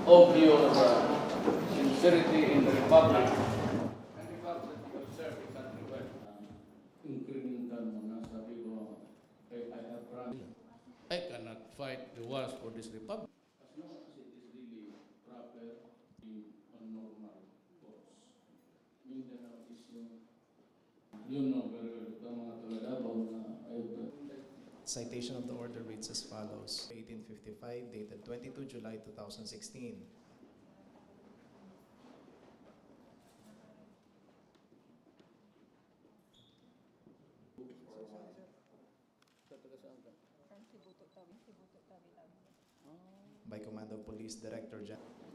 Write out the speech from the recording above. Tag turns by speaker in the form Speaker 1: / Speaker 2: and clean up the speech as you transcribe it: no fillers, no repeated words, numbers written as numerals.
Speaker 1: of your sincerity in the Republic and the fact that you have served the country well. Incremental mo na, sabi ko, I have promised. I cannot fight the wars for this Republic as long as it is really proper on normal course. Mindanao is you know very well, ito mga Talagabaw na
Speaker 2: Citation of the order reads as follows. 1855, dated 22 July 2016. By command of Police Director General.